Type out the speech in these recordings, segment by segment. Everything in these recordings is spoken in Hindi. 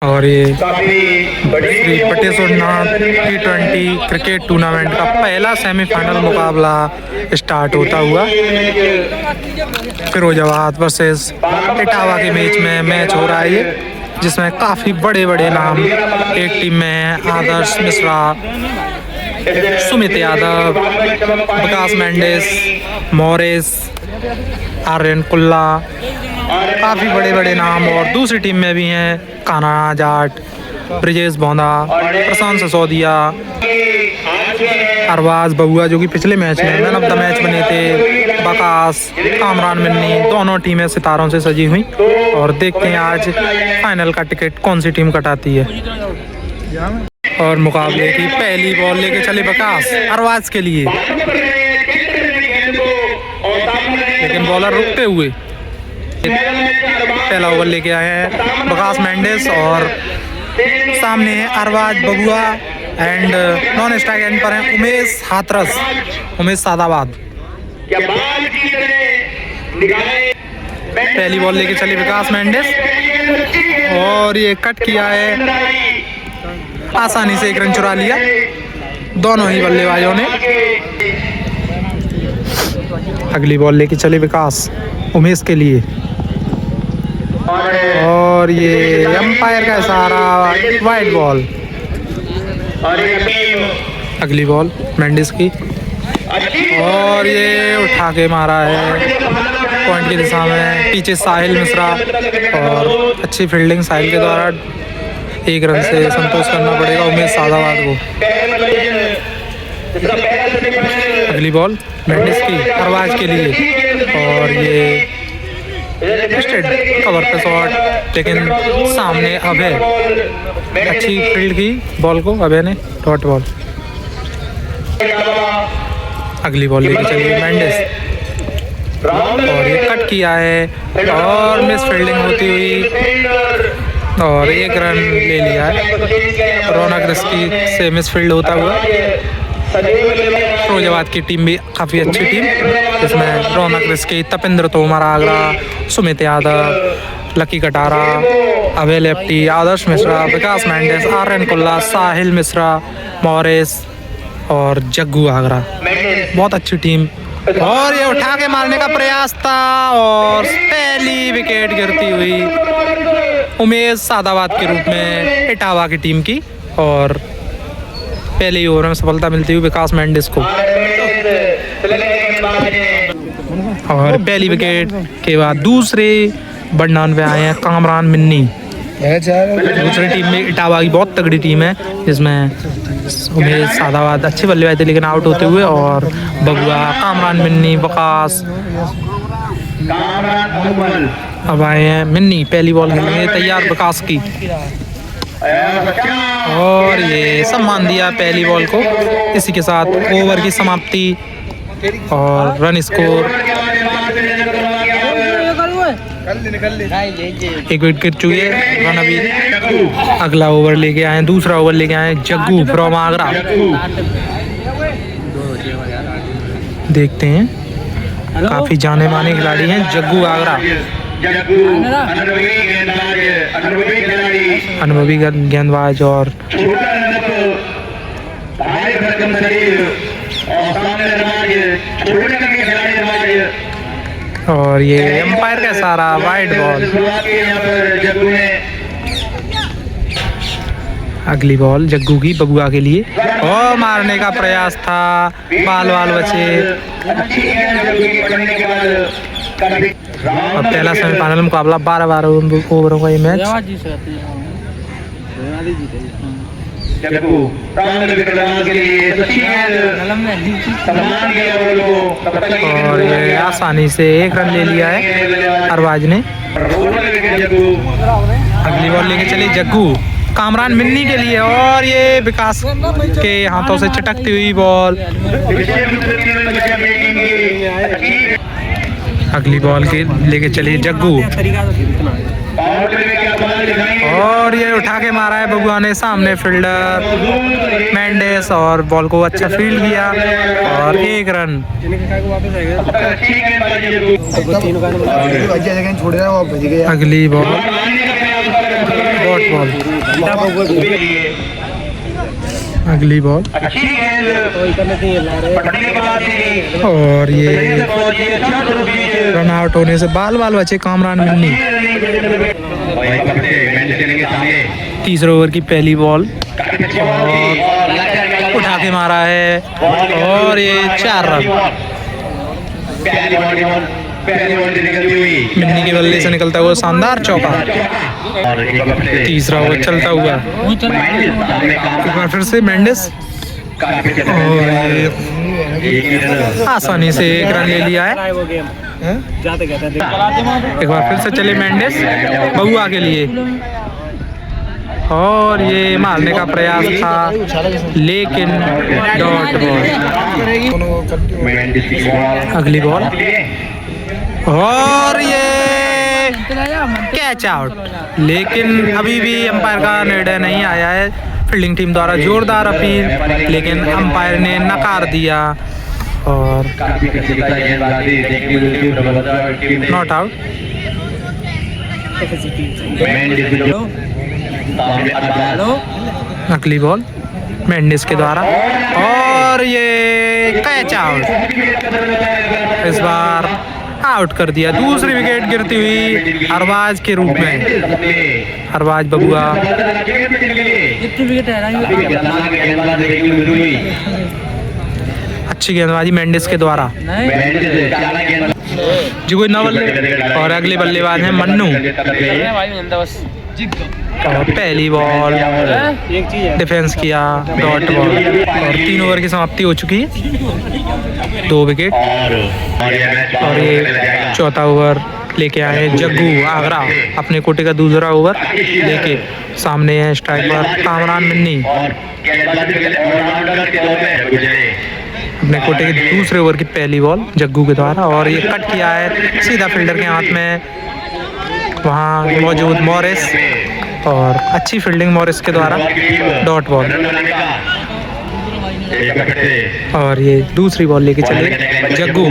और ये श्री पटेश्वरनाथ T20 क्रिकेट टूर्नामेंट का पहला सेमीफाइनल मुकाबला स्टार्ट होता हुआ फिरोजाबाद वर्सेस इटावा के मैच हो रहा है ये, जिसमें काफ़ी बड़े बड़े नाम एक टीम में हैं। आदर्श मिश्रा, सुमित यादव, विकास मेंडिस, मॉरिस, आर्यन कुल्ला, काफ़ी बड़े बड़े नाम। और दूसरी टीम में भी हैं कान्हा जाट, ब्रिजेश बोंदा, प्रशांत ससोदिया, अरबाज बबुआ जो कि पिछले मैच में मैन ऑफ द मैच बने थे, बकास, कामरान मिन्नी, दोनों टीमें सितारों से सजी हुई। और देखते हैं आज फाइनल का टिकट कौन सी टीम कटाती है। और मुकाबले की पहली बॉल लेके चले बकास अरबाज के लिए, लेकिन बॉलर रुकते हुए पहला ओवर लेके आए हैं विकास मेंडिस। और सामने है अरबाज बबुआ एंड नॉन स्ट्राइक एंड पर है उमेश हाथरस, उमेश सादाबाद। पहली बॉल लेके चले विकास मेंडिस और ये कट किया है, आसानी से एक रन चुरा लिया दोनों ही बल्लेबाजों ने। अगली बॉल लेके चले विकास उमेश के लिए और ये अंपायर का इशारा, वाइड बॉल। अगली बॉल मेंडिस की और ये उठा के मारा है पॉइंट की दिशा में, पीछे साहिल मिश्रा और अच्छी फील्डिंग साहिल के द्वारा। एक रन से संतोष करना पड़ेगा उमेश सादाबाद को। अगली बॉल मेंडिस की अरबाज के लिए और ये स्ट्रेट कवर पे शॉट, लेकिन सामने अभय, अच्छी फील्ड की बॉल को अभय ने डॉट बॉल। अगली बॉल लेके चलिए मेंडिस और ये कट किया है और मिस फील्डिंग होती हुई और एक रन ले लिया है। रौनक रिस्की से मिस फील्ड होता हुआ। फिरोजाबाद की टीम भी काफ़ी अच्छी टीम, जिसमें रौनक रिस्की, तपिंद्र तोमर आगरा, सुमित यादव, लकी कटारा, अभय लेफ्टी, आदर्श मिश्रा, विकास मेंडिस, आर्यन कुल्ला, साहिल मिश्रा, मॉरिस और जग्गू आगरा। बहुत अच्छी टीम। और ये उठा के मारने का प्रयास था और पहली विकेट गिरती हुई उमेश सादाबाद के रूप में इटावा की टीम की। और पहले ही ओवर में सफलता मिलती हुई विकास मेंडिस को। और पहली विकेट के बाद दूसरे बंडान पे आए हैं कामरान मिन्नी। दूसरी टीम में इटावा की बहुत तगड़ी टीम है, जिसमें उमेश सादाबाद अच्छे बल्लेबाज थे लेकिन आउट होते हुए, और बबुआ, कामरान मिन्नी, वकास। अब आए हैं मिन्नी, पहली बॉल खेलने तैयार विकास की और ये सम्मान दिया पहली बॉल को। इसी के साथ ओवर की समाप्ति और रन स्कोर। एक विकेट गिर चुकी है, रन अभी। अगला ओवर लेके आए, दूसरा ओवर लेके आए जग्गू फ्रॉम आगरा। देखते हैं, काफी जाने माने खिलाड़ी हैं जग्गू आगरा, अनुभवी गेंदबाज। और ये एम्पायर का सारा वाइड बॉल। अगली बॉल जग्गू की बबुआ के लिए और मारने का प्रयास था, बाल बचे। और पहला सेमीफाइनल मुकाबला 12 ओवरों का ये मैच। और ये आसानी से एक रन ले लिया है अरबाज ने। अगली बॉल लेके चली जग्गू कामरान मिन्नी के लिए और ये विकास के हाथों से चटकती हुई बॉल। अगली बॉल के लेके चली जग्गू और ये उठा के मारा है बबुआ ने, सामने फील्डर मेंडिस और बॉल को अच्छा फील्ड किया और एक रन। अगली बॉल डॉट बॉल। अगली बॉल और ये रन आउट होने से बाल बाल बचे कामरान मिन्नी। तीसरे ओवर की पहली बॉल और उठा के मारा है और ये 4 रन। मिन्नी के बल्ले से निकलता हुआ शानदार चौका। तीसरा ओवर चलता हुआ एक बार फिर से मेंडिस और आसानी से 1 रन ले लिया है। एक बार फिर से चले मेंडिस बउआ के लिए और ये मारने का प्रयास था लेकिन डॉट बॉल। अगली बॉल और ये कैच आउट, लेकिन अभी भी अंपायर का निर्णय नहीं आया है। फील्डिंग टीम द्वारा जोरदार अपील लेकिन अंपायर ने नकार दिया और नॉट आउट। अगली बॉल मेंडिस के द्वारा और ये कैच आउट, इस बार आउट कर दिया। दूसरी विकेट गिरती हुई अरबाज के रूप में। अरबाज बबुआ अच्छी गेंदबाजी मेंडिस के द्वारा जी कोई नवल। और अगले बल्लेबाज हैं मन्नू और पहली बॉल डिफेंस किया डॉट बॉल और 3 ओवर की समाप्ति हो चुकी है, 2 विकेट। और ये चौथा ओवर लेके आए हैं जग्गू आगरा, अपने कोटे का दूसरा ओवर लेके सामने है स्ट्राइकर कामरान मिन्नी। अपने कोटे के दूसरे ओवर की पहली बॉल जग्गू के द्वारा और ये कट किया है सीधा फील्डर के हाथ में, वहाँ मौजूद मॉरिस और अच्छी फील्डिंग मॉरिस के द्वारा डॉट बॉल। और ये दूसरी बॉल लेके चले जग्गू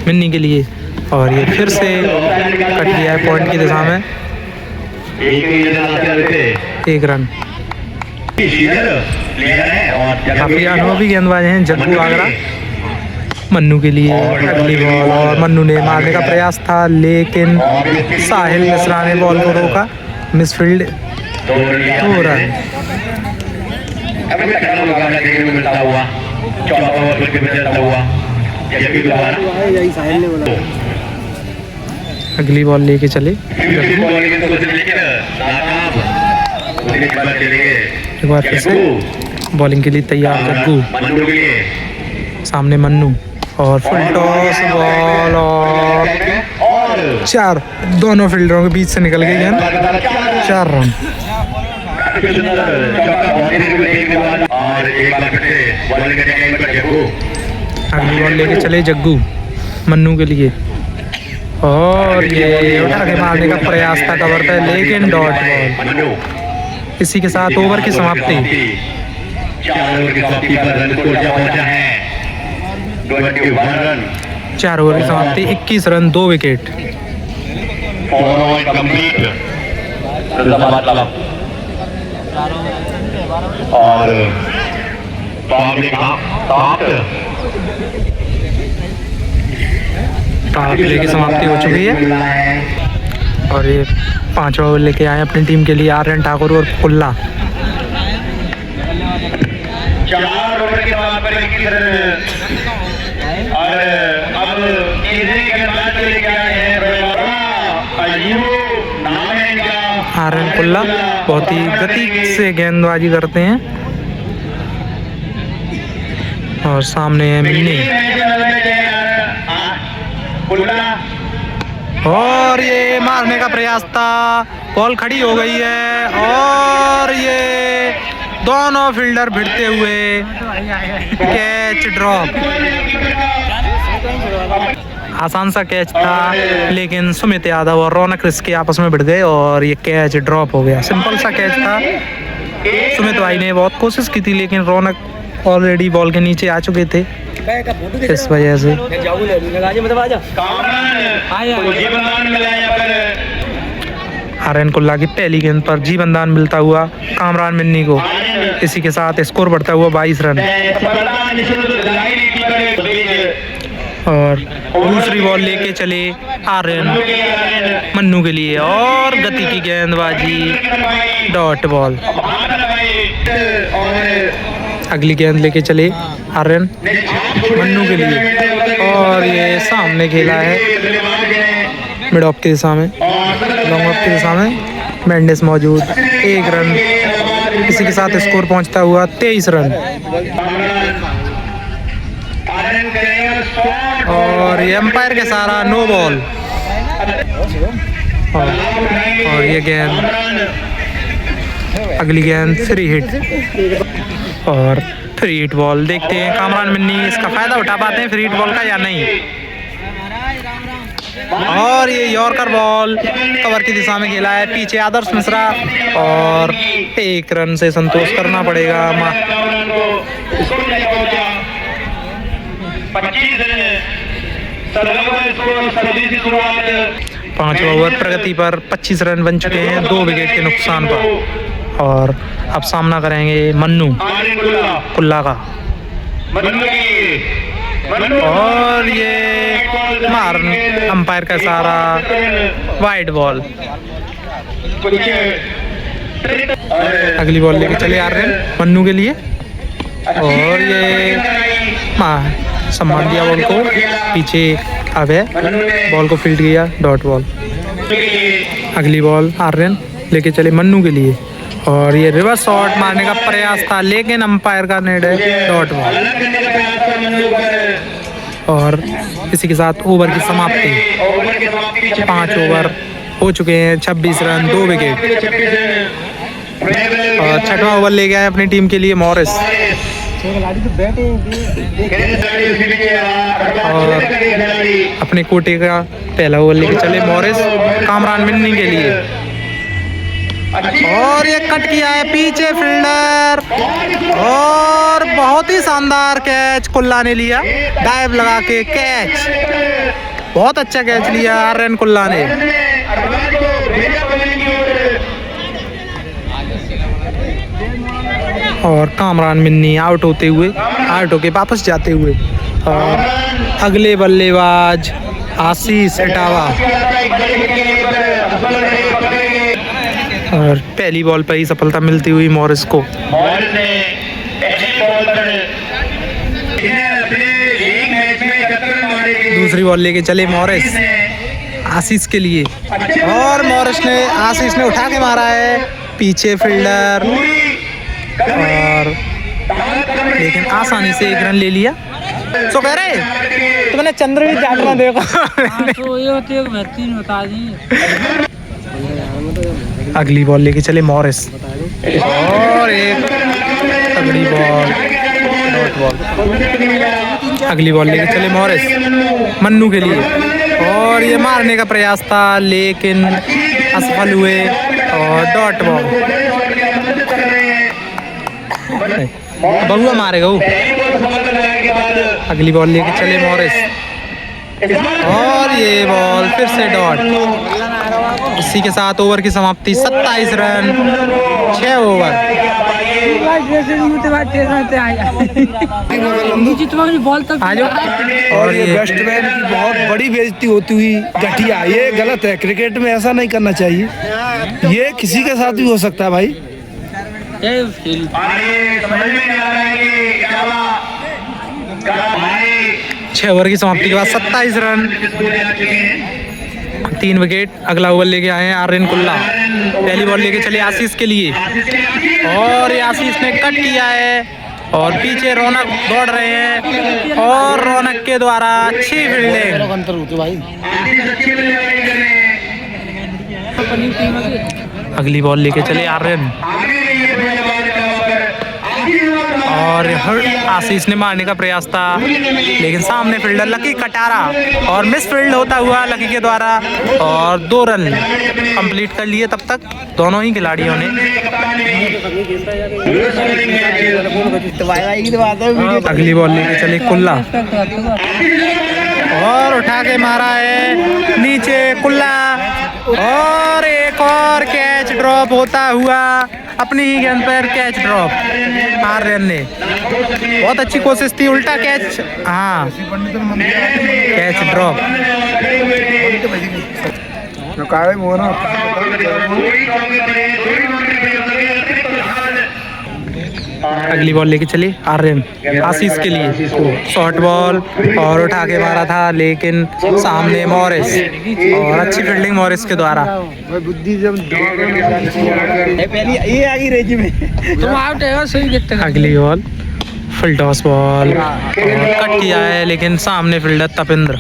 मिन्नी के लिए और ये फिर से कट किया है पॉइंट की दिशा में, 1 रन। काफी अनुभवी गेंदबाज हैं जग्गू आगरा। मन्नू के लिए अगली बॉल और मन्नू ने मारने का प्रयास था लेकिन साहिल मिश्रा ने बॉल को रोका, मिसफील्ड, 2 रन। अगली बॉल लेके चले एक बार फिर से बॉलिंग के लिए तैयार जग्गू, सामने मन्नू और फुल टॉस बॉल और 4, दोनों फील्डरों के बीच से निकल गई गेंद, 4 रन। अगली बॉल लेके चले जग्गू मन्नू के लिए और ये उठा के मारने का प्रयास था कवर पे लेकिन डॉट बॉल। इसी के साथ ओवर की समाप्ति। 4 ओवर की समाप्ति, 21 रन, 2 विकेट। और पावर प्ले की समाप्ति हो चुकी है और ये 5वां ओवर लेके आए अपनी टीम के लिए आर्यन ठाकुर और कुल्ला। 4 ओवर के बाद पर 21 रन और अब तीसरे गेंदबाज को लेके आए हैं अयूब नाम है इनका। आर्यन कुल्ला बहुत ही गति से गेंदबाजी करते हैं और सामने है मिन्नी और ये मारने का प्रयास था, बॉल खड़ी हो गई है और ये दोनों फील्डर भिड़ते हुए कैच ड्रॉप। आसान सा कैच था लेकिन सुमित यादव और रौनक रिस्की आपस में भिड़ गए और ये कैच ड्रॉप हो गया। सिंपल सा कैच था, सुमित भाई ने बहुत कोशिश की थी लेकिन रौनक ऑलरेडी बॉल के नीचे आ चुके थे, इस वजह से आर्यन कुल्ला की पहली गेंद पर जीवनदान मिलता हुआ कामरान मिन्नी को। इसी के साथ स्कोर बढ़ता हुआ 22 रन। और दूसरी बॉल लेके चले आर्यन मन्नू के लिए और गति की गेंदबाजी, डॉट बॉल। अगली गेंद लेके चले आर्यन मन्नू के लिए और ये सामने खेला है मिड ऑफ की दिशा में, लॉन्ग ऑफ की दिशा में मेंडिस मौजूद, 1 रन। इसी के साथ स्कोर पहुंचता हुआ 23 रन। और ये एम्पायर के सारा नो बॉल। और ये गेंद, अगली गेंद फ्री हिट और फ्री हिट बॉल। देखते हैं कामरान मिन्नी इसका फायदा उठा पाते हैं फ्री हिट बॉल का या नहीं। और ये यॉर्कर बॉल कवर की दिशा में खेला है, पीछे आदर्श मिश्रा और 1 रन से संतोष करना पड़ेगा। 5 ओवर प्रगति पर 25 रन बन चुके हैं 2 विकेट के नुकसान पर। और अब सामना करेंगे मन्नू कुल्ला का। और ये मार अंपायर का सारा वाइड बॉल। अगली बॉल लेके चले आ रहे हैं मन्नू के लिए और ये सम्मान दिया बॉल को, पीछे अभय बॉल को फील्ड किया, डॉट बॉल। अगली बॉल आर्यन लेके चले मन्नू के लिए और ये रिवर्स शॉट मारने का प्रयास था लेकिन अंपायर का नेट है, डॉट बॉल। और इसी के साथ ओवर की समाप्ति। 5 ओवर हो चुके हैं, 26 रन 2 विकेट। और 6वां ओवर ले गया है अपनी टीम के लिए मॉरिस। और अपने कोटे का पहला ओवर लेके चले मॉरिस कामरान मिन्नी के लिए और ये कट किया है पीछे फील्डर और बहुत ही शानदार कैच कुल्ला ने लिया, डाइव लगा के कैच, बहुत अच्छा कैच लिया आर्यन कुल्ला ने। और कामरान मिन्नी आउट होते हुए, आउट होके वापस जाते हुए। और अगले बल्लेबाज आशीष इटावा और पहली बॉल पर ही सफलता मिलती हुई मॉरिस को। दूसरी बॉल लेके चले मॉरिस आशीष के लिए और मॉरिस ने आशीष ने उठा के मारा है, पीछे फील्डर और लेकिन आसानी से 1 रन ले लिया। तो कह रहे तुमने चंद्र भी जाटना देखो। तो ये होती है बेहतरीन बता दी। अगली बॉल लेके चले मॉरिस और एक तगड़ी बॉल, डॉट बॉल। अगली बॉल लेके चले मॉरिस मन्नू के लिए और ये मारने का प्रयास था लेकिन असफल हुए और डॉट बॉल। बहुआ मारेगा वो। अगली बॉल लेके चले मॉरिस और ये बॉल फिर से डॉट। इसी के साथ ओवर की समाप्ति। 27 रन 6 ओवर। और ये बैट्समैन की बहुत बड़ी बेइज्जती होती हुई घटिया, ये गलत है। क्रिकेट में ऐसा नहीं करना चाहिए, ये किसी के साथ भी हो सकता है भाई। 6 ओवर की समाप्ति के बाद 27 रन 3 विकेट। अगला ओवर लेके आए हैं आर्यन कुल्ला। पहली बॉल लेके चले आशीष के लिए और ये आशीष ने कट किया है और पीछे रौनक दौड़ रहे हैं और रौनक के द्वारा अच्छी फील्डिंग। अगली बॉल लेके चले आर्यन और आशीष ने मारने का प्रयास था लेकिन सामने फील्डर लकी कटारा और मिस फील्ड होता हुआ लकी के द्वारा और 2 रन कंप्लीट कर लिए तब तक दोनों ही खिलाड़ियों ने। अगली बॉल लेके चले कुल्ला और उठा के मारा है नीचे कुल्ला और एक और कैच ड्रॉप होता हुआ अपनी ही गेंद पर कैच ड्रॉप आर्यन ने। बहुत अच्छी कोशिश थी, उल्टा कैच, हाँ कैच ड्रॉप। अगली बॉल लेके चली आर्यन आशीष के लिए, शॉर्ट बॉल और उठा के मारा था लेकिन सामने मॉरिस, और अच्छी फील्डिंग मॉरिस के द्वारा। अगली बॉल फुल टॉस बॉल और कट किया है लेकिन सामने फील्डर तपेंद्र,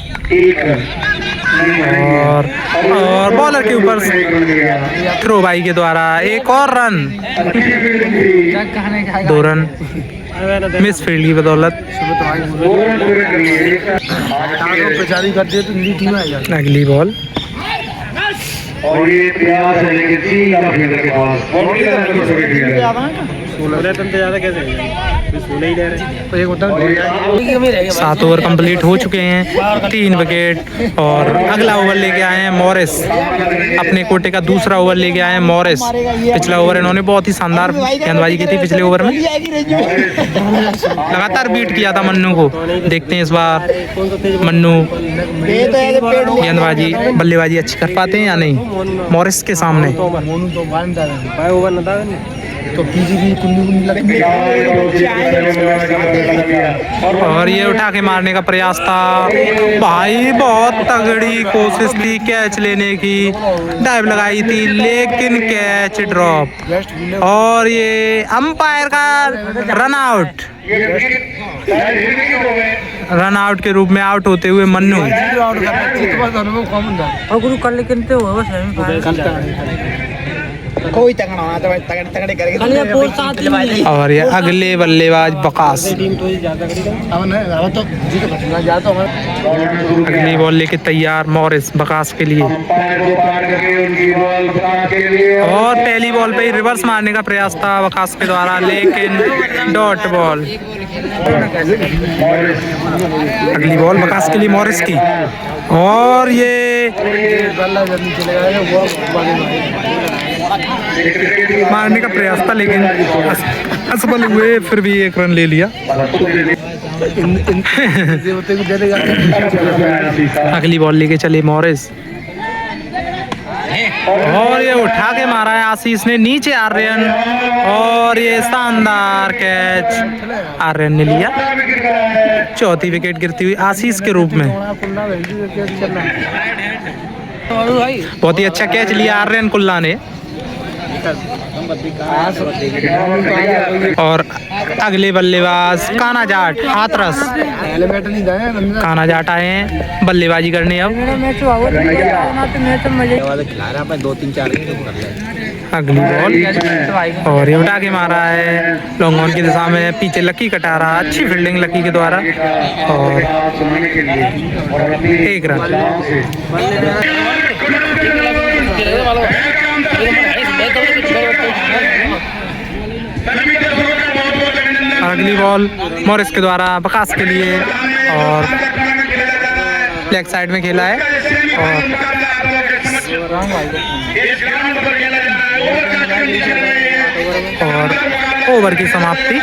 और बॉलर के ऊपर थ्रो बाई के द्वारा एक और रन, 2 रन मिस फील्ड की बदौलत। अगली बॉल और ये प्रयास है लेकिन सीधा फील्डर के पास बॉल की तरफ से फील्डर 7 ओवर कंप्लीट हो चुके हैं, 3 विकेट, और अगला ओवर लेके आए हैं मॉरिस, अपने कोटे का दूसरा ओवर लेके आए हैं मॉरिस। पिछला ओवर इन्होंने बहुत ही शानदार गेंदबाजी की थी, पिछले ओवर में लगातार बीट किया था मन्नू को। देखते हैं इस बार मन्नू गेंदबाजी बल्लेबाजी अच्छी कर पाते हैं या नहीं मॉरिस के सामने। और ये उठा के मारने का प्रयास था भाई, बहुत तगड़ी कोशिश थी कैच लेने की, डाइव लगाई थी लेकिन कैच ड्रॉप, और ये अंपायर का रन आउट के रूप में आउट होते हुए मन्नू। और ये अगले बल्लेबाज बकास, अगली बॉल लेके तैयार मॉरिस बकास के लिए, और पहली बॉल पे ही रिवर्स मारने का प्रयास था बकास के द्वारा लेकिन डॉट बॉल। अगली बॉल बकास के लिए मॉरिस की, और ये मारने का प्रयास था लेकिन असफल हुए, फिर भी 1 रन ले लिया। अगली बॉल लेके चले मॉरिस, और ये उठा के मारा है आशीष ने नीचे आर्यन, और ये शानदार कैच आर्यन ने लिया। चौथी विकेट गिरती हुई आशीष के रूप में। बहुत ही अच्छा कैच लिया आर्यन कुल्ला ने। और अगले बल्लेबाज काना जाट हाथरस, काना जाट आए हैं बल्लेबाजी करने अब। अगली बॉल, और ये उठा के मारा है लॉन्ग ऑन की दिशा में, पीछे लकी कटारा, अच्छी फील्डिंग लकी के द्वारा, और 1 रन। अगली बॉल मॉरिस के द्वारा बकास के लिए, और लेग साइड में खेला है, और ओवर की समाप्ति।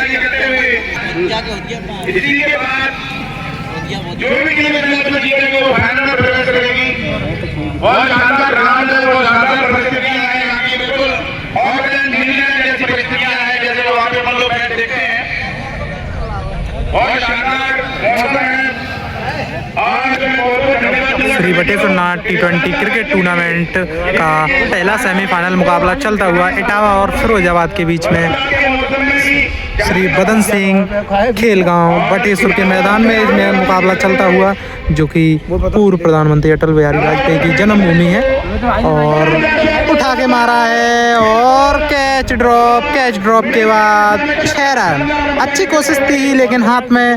जो भी Shri Bateshwar T20 cricket tournament का पहला सेमीफाइनल मुकाबला चलता हुआ इटावा और फिरोजाबाद के बीच में श्री बदन सिंह खेलगांव बटेश्वर के मैदान में इसमें मुकाबला चलता हुआ, जो कि पूर्व प्रधानमंत्री अटल बिहारी वाजपेयी की जन्मभूमि है। और उठा के मारा है, और कैच ड्रॉप के बाद 6 रन। अच्छी कोशिश थी लेकिन हाथ में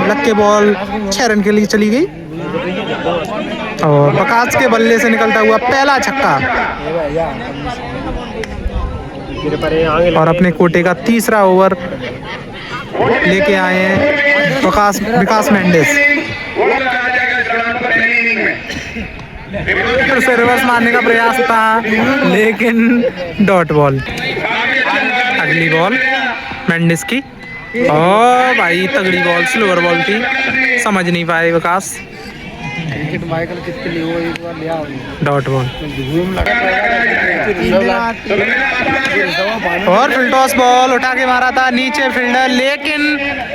लग के बॉल 6 रन के लिए चली गई, और बकास के बल्ले से निकलता हुआ पहला छक्का, और अपने कोटे का तीसरा ओवर लेके आए हैं विकास मेंडिस। फिर से रिवर्स मारने का प्रयास था लेकिन डॉट बॉल। अगली बॉल मेंडिस की, ओ भाई तगड़ी बॉल, स्लोअर बॉल थी, समझ नहीं पाए विकास। डॉट बॉल और फिर टॉस बॉल उठा के मारा था नीचे फील्डर, लेकिन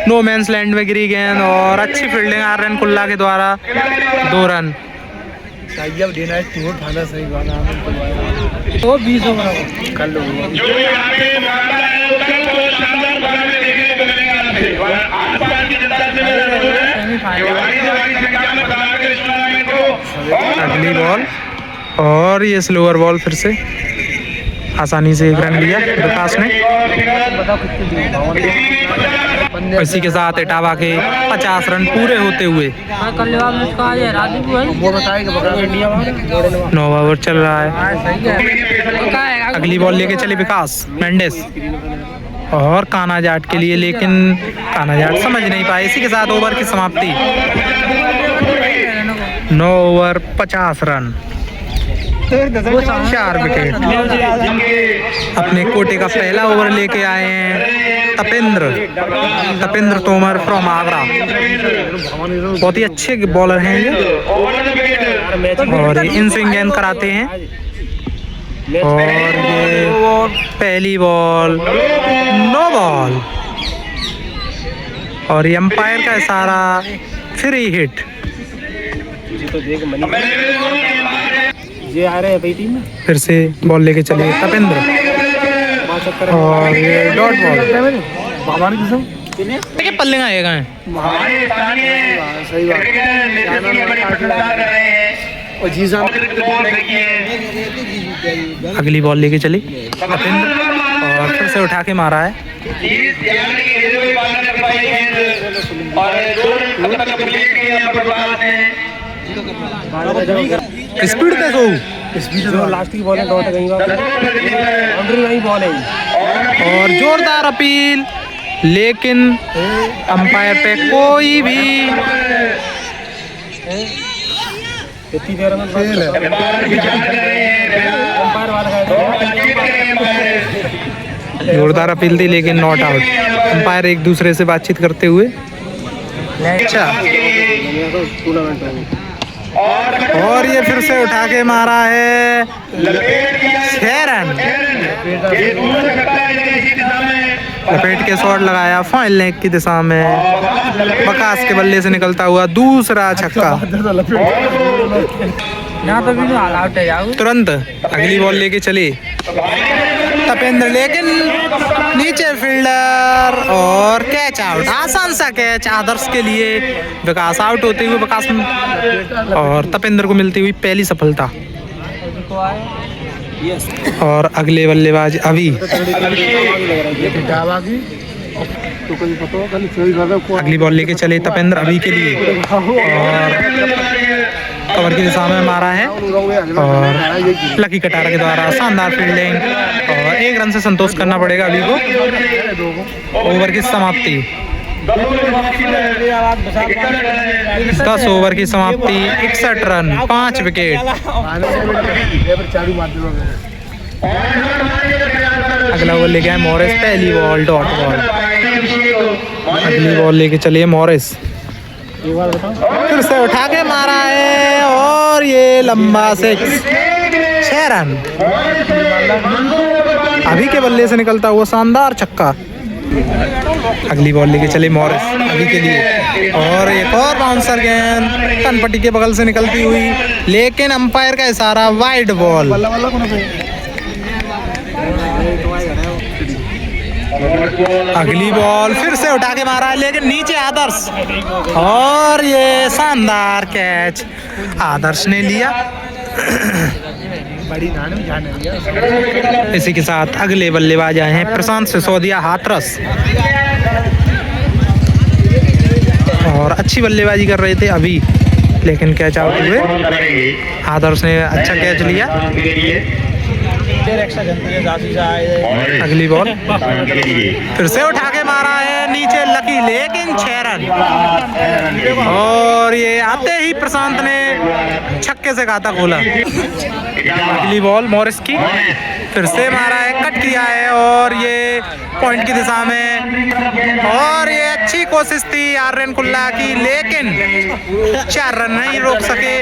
नो मैंस लैंड में गिरी गेंद और अच्छी फील्डिंग आर्यन कुल्ला के द्वारा, 2 रन। तो 20 कर लो। जो यहाँ पे मामला है उसका बहुत शानदार मुकाबले देखने को मिलेगा आपसे। आसपास की जनता से मेरा अनुरोध है कि वारी से वारी संख्या में बता के इस टूर्नामेंट को। अगली बॉल और ये स्लोअर बॉल, फिर से आसानी से 1 रन लिया विकास ने। इसी के साथ इटावा के 50 रन पूरे होते हुए 9 ओवर चल रहा है। अगली बॉल लेके चले विकास मेंडिस और काना जाट के लिए, लेकिन काना जाट समझ नहीं पाए। इसी के साथ ओवर की समाप्ति, 9 ओवर 50 रन, 4 विकेट। अपने कोटे का पहला ओवर लेके आए हैं तपेंद्र तोमर फ्रॉम आगरा। बहुत ही अच्छे बॉलर हैं ये और ये इन स्विंग गेंद कराते हैं। और ये पहली बॉल, नो बॉल और ये अंपायर का इशारा, फ्री हिट। ये आ रहे हैं भाई टीम में। फिर से बॉल लेके चले तपेंद्र और ये डॉट बॉल। देखिए पल्ले आएगा है। हमारे स्थानीय सही बात। क्रिकेटर नेतृत्व की बड़ी प्रशंसा कर रहे हैं। और जी साहब अतिरिक्त बॉल देखिए। अगली बॉल लेके चली तपेंद्र और फिर से उठा के मारा है। इस यानी कि रेलवे पालन कर पाई गेंद और 2 रन अब तक कंप्लीट किए हैं बल्लेबाज ने। स्पीड कैसे हो? स्पीड जो लास्ट की बॉल है डॉट कहीं बाउंड्री वही बॉल है और जोरदार अपील, लेकिन अंपायर पे कोई भी इतनी देर में फेल है। अंपायर वाला है जोरदार अपील थी लेकिन नॉट आउट। अंपायर एक दूसरे से बातचीत करते हुए। अच्छा और ये फिर से उठा के मारा है, 6 रन। लपेट के शॉट लगाया फाइनल लेग की दिशा में, बकास के बल्ले से निकलता हुआ दूसरा छक्का। तुरंत अगली बॉल लेके चले तपेंद्र, लेकिन नीचे फील्डर और कैच आउट, आसान सा कैच आदर्श के लिए। विकास आउट होते हुए विकास और तपेंद्र को मिलती हुई पहली सफलता। और अगले बल्लेबाज अभी अगली बॉल लेके चले तपेंद्र अभी के लिए और कवर की दिशा में मारा है और लकी कटारा के द्वारा शानदार फील्डिंग और 1 रन से संतोष करना पड़ेगा अभी को। ओवर की समाप्ति, 10 ओवर की समाप्ति, 61 रन, 5 विकेट। अगला बॉल लेके आए मॉरिस, पहली बॉल डॉट बॉल। अगली बॉल लेके चलिए मॉरिस, फिर से उठा के मारा है और ये लंबा 6 रन। अभी के बल्ले से निकलता हुआ शानदार छक्का। अगली बॉल लेके चले मॉरिस अभी के लिए और एक और बाउंसर गेंद कनपट्टी के बगल से निकलती हुई, लेकिन अंपायर का इशारा, वाइड बॉल। अगली बॉल फिर से उठा के मारा है लेकिन नीचे आदर्श और ये शानदार कैच आदर्श ने लिया। इसी के साथ अगले बल्लेबाज आए हैं प्रशांत सिसोदिया हाथरस और अच्छी बल्लेबाजी कर रहे थे अभी, लेकिन कैच आउट हुए। आदर्श ने अच्छा कैच लिया। अगली बॉल फिर से उठा के मारा है नीचे लकी, लेकिन 6 रन। और ये आते ही प्रशांत ने छक्के से खाता खोला। अगली बॉल मॉरिस की, फिर से मारा है, कट किया है और ये पॉइंट की दिशा में। और ये अच्छी कोशिश थी आर्यन कुल्ला की, लेकिन 4 रन नहीं रोक सके।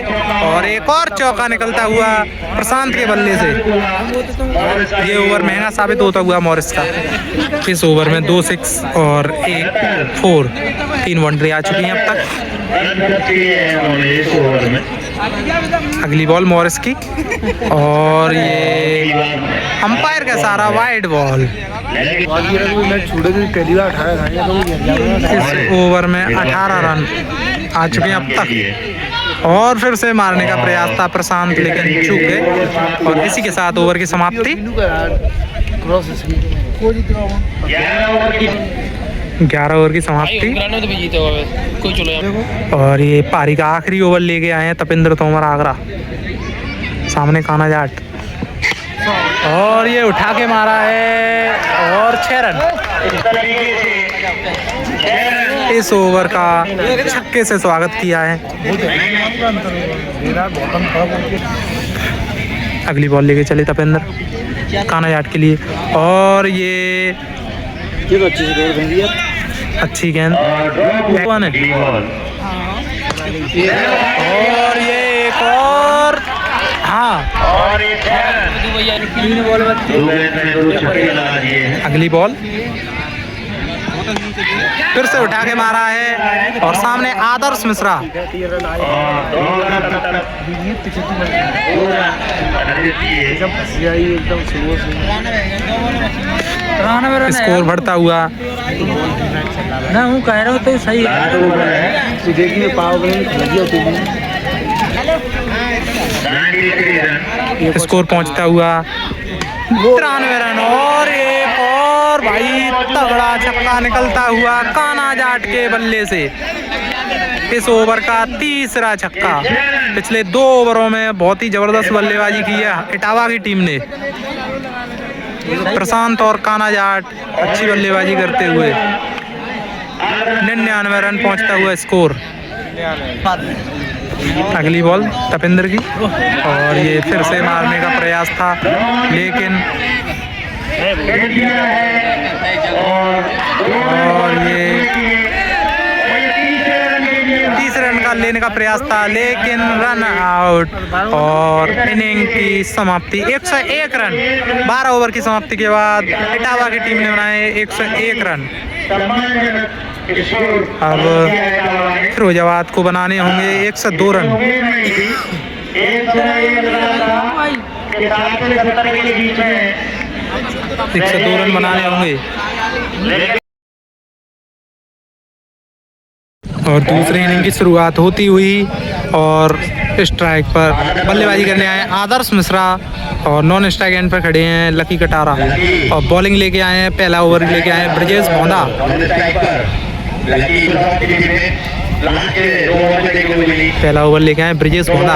और एक और चौका निकलता हुआ प्रशांत के बल्ले से। ये ओवर महंगा साबित होता हुआ मॉरिस का। इस ओवर में 2 6 और 1 4 3 बाउंड्री आ चुकी हैं अब तक। अगली बॉल मॉरिस की और ये अंपायर का सारा वाइड बॉल। इस ओवर में 18 रन आ चुके हैं अब तक। और फिर से मारने का प्रयास था प्रशांत, लेकिन चूक गए। और इसी के साथ ओवर की समाप्ति। 11 ओवर की समाप्ति। और ये पारी का आखिरी ओवर लेके आए हैं तपेंद्र तोमर आगरा। सामने काना जाट, और ये उठा के मारा है और 6 रन। इस ओवर का छक्के से स्वागत किया है। अगली बॉल लेके चले तपेंद्र काना जाट के लिए, और ये अच्छी गेंद और ये एक और, हाँ। अगली बॉल फिर से उठा के मारा है और सामने आदर्श मिश्रा। स्कोर बढ़ता हुआ ना हूँ कह रहा हूँ तो सही है। देखिए स्कोर पहुंचता हुआ 93 रन। और एक और भाई तगड़ा छक्का निकलता हुआ काना जाट के बल्ले से। इस ओवर का तीसरा छक्का। पिछले 2 ओवरों में बहुत ही जबरदस्त बल्लेबाजी की है इटावा की टीम ने। प्रशांत और काना जाट अच्छी बल्लेबाजी करते हुए 99 रन पहुंचता हुआ स्कोर। अगली बॉल तपेंद्र की, और ये फिर से मारने का प्रयास था, लेकिन और ये 30 रन का लेने का प्रयास था, लेकिन रन आउट। और इनिंग की समाप्ति 101 रन। 12 ओवर की समाप्ति के बाद इटावा की टीम ने बनाए 101 रन। अब फिरोजाबाद को बनाने होंगे 102 रन। 102 रन बनाने होंगे। और दूसरे इनिंग की शुरुआत होती हुई, और स्ट्राइक पर बल्लेबाजी करने आए आदर्श मिश्रा, और नॉन स्ट्राइक एंड पर खड़े हैं लकी कटारा। और बॉलिंग लेके आए हैं, पहला ओवर लेके आए हैं ब्रजेश भोंदा। पहला ओवर लेके आए ब्रजेश भोंदा।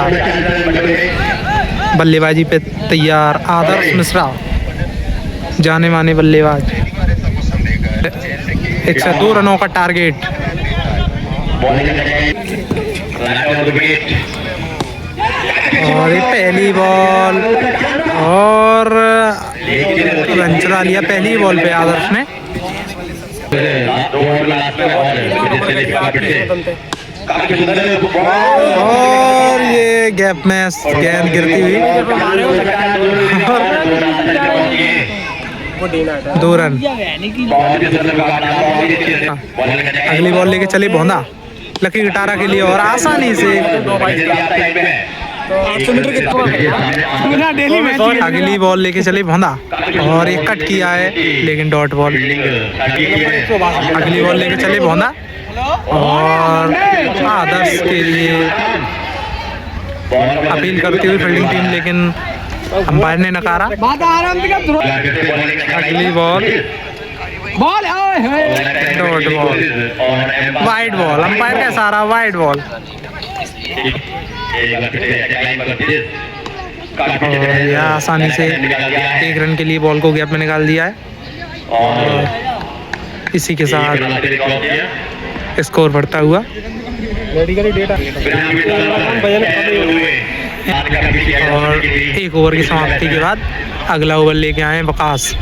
बल्लेबाजी पे तैयार आदर्श मिश्रा, जाने माने बल्लेबाज। 102 रनों का टारगेट। और ये पहली बॉल, और रन चुरा लिया पहली बॉल पे आदर्श ने। और ये गैप में गेंद गिरती हुई 2 रन। अगली बॉल लेके चले भोंदा लकी कटारा के लिए, और आसानी से अगली बॉल लेके चले भोंदा, और एक कट किया है, लेकिन डॉट बॉल। अगली बॉल लेके चले भोंदा, और आदर्श के लिए अपील करती हुई फील्डिंग टीम, लेकिन अंपायर ने नकारा। अगली ball dot ball, wide ball. Umpire का सारा वाइड बॉल। काफी और यह आसानी से 1 रन के लिए बॉल को गैप में निकाल दिया है। और इसी के साथ किया स्कोर बढ़ता हुआ और 1 ओवर की समाप्ति के बाद अगला ओवर लेके आए वकास।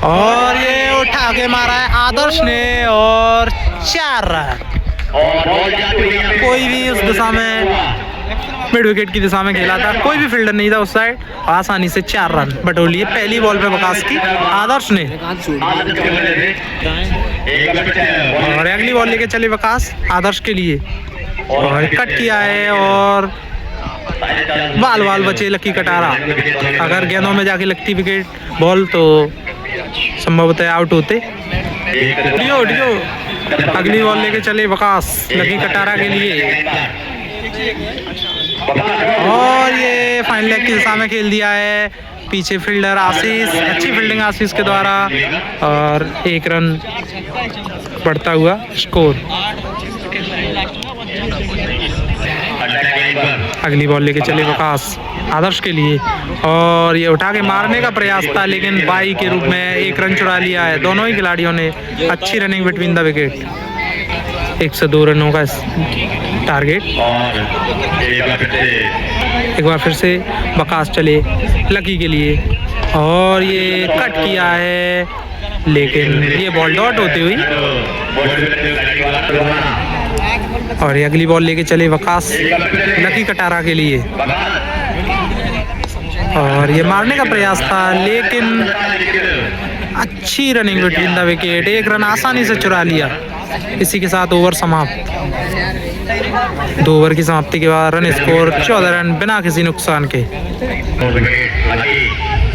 और ये उठा के मारा है आदर्श ने और 4 रन। कोई भी उस दिशा में मिड विकेट की दिशा में खेला था, कोई भी फील्डर नहीं था उस साइड, आसानी से 4 रन बटोर लिए पहली बॉल पे वकास की आदर्श ने। और अगली बॉल लेके चले वकास आदर्श के लिए और कट किया है और बाल बचे लकी कटारा। अगर गेंदों में जाके लगती विकेट बॉल तो संभवतः आउट होते। डियो अगली बॉल लेके चले वकास लकी कटारा के लिए और ये फाइनल लेग की दिशा में खेल दिया है। पीछे फील्डर आशीष, अच्छी फील्डिंग आशीष के द्वारा और 1 रन बढ़ता हुआ स्कोर। अगली बॉल लेके चले वकास आदर्श के लिए और ये उठा के मारने का प्रयास था लेकिन बाई के रूप में 1 रन चुरा लिया है। दोनों ही खिलाड़ियों ने अच्छी रनिंग बिटवीन द विकेट। 102 रनों का टारगेट। एक बार फिर से वकास चले लकी के लिए और ये कट किया है लेकिन ये बॉल डॉट होती हुई और ये अगली बॉल लेके चले वकास लकी कटारा के लिए और ये मारने का प्रयास था लेकिन अच्छी running between the wicket. 1 run आसानी से चुरा लिया। इसी के साथ ओवर समाप्त। 2 ओवर की समाप्ति के बाद रन स्कोर 14 रन बिना किसी नुकसान के।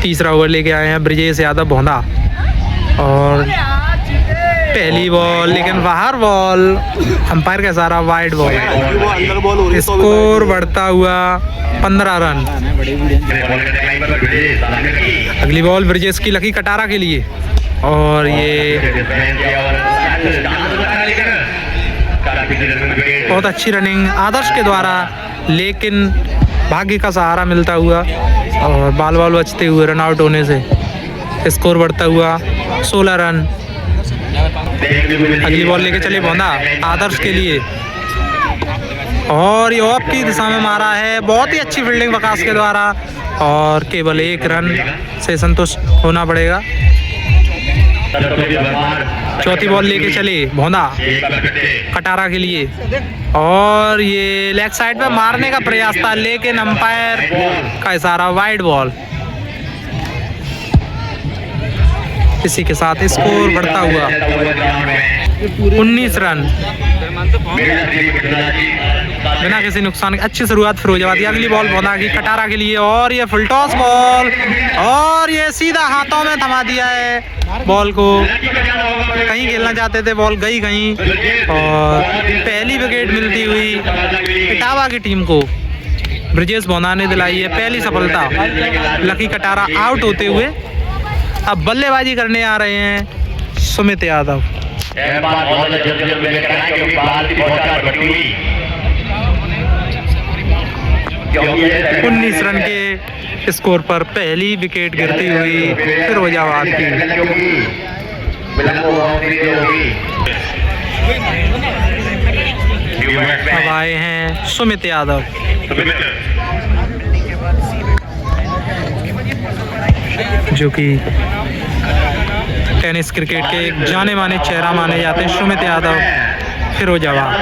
तीसरा ओवर लेके आए हैं ब्रिजेश यादव भोंदा और पहली बॉल लेकिन बाहर बॉल, अंपायर का इशारा वाइड बॉल। स्कोर बढ़ता हुआ 15 रन। अगली बॉल ब्रिजेश की लकी कटारा के लिए और ये बहुत अच्छी रनिंग आदर्श के द्वारा लेकिन भाग्य का सहारा मिलता हुआ और बाल बचते हुए रन आउट होने से स्कोर बढ़ता हुआ 16 रन। अगली बॉल लेके चले भोंदा आदर्श के लिए और ये ऑफ की दिशा में मारा है। बहुत ही अच्छी फील्डिंग वकास के द्वारा और केवल 1 रन से संतुष्ट होना पड़ेगा। चौथी बॉल लेके चले भोंदा कटारा के लिए और ये लेग साइड पे मारने का प्रयास था लेकिन अंपायर का इशारा वाइड बॉल। इसी के साथ स्कोर बढ़ता हुआ 19 रन बिना किसी नुकसान की। अच्छी शुरुआत फिरोजाबाद की। अगली बॉल भोंदा की कटारा के लिए और ये फुल टॉस बॉल और ये सीधा हाथों में थमा दिया है बॉल को। कहीं खेलना चाहते थे, बॉल गई कहीं और पहली विकेट मिलती हुई इटावा की टीम को ब्रिजेश भोंदा ने दिलाई है पहली सफलता। लकी कटारा आउट होते हुए अब बल्लेबाजी करने आ रहे हैं सुमित यादव। 19 रन के स्कोर पर पहली विकेट गिरती हुई फिरोजाबाद की। अब आए हैं सुमित यादव। जो कि टेनिस क्रिकेट के एक जाने माने चेहरा माने जाते हैं। सुमित यादव फिरोजाबाद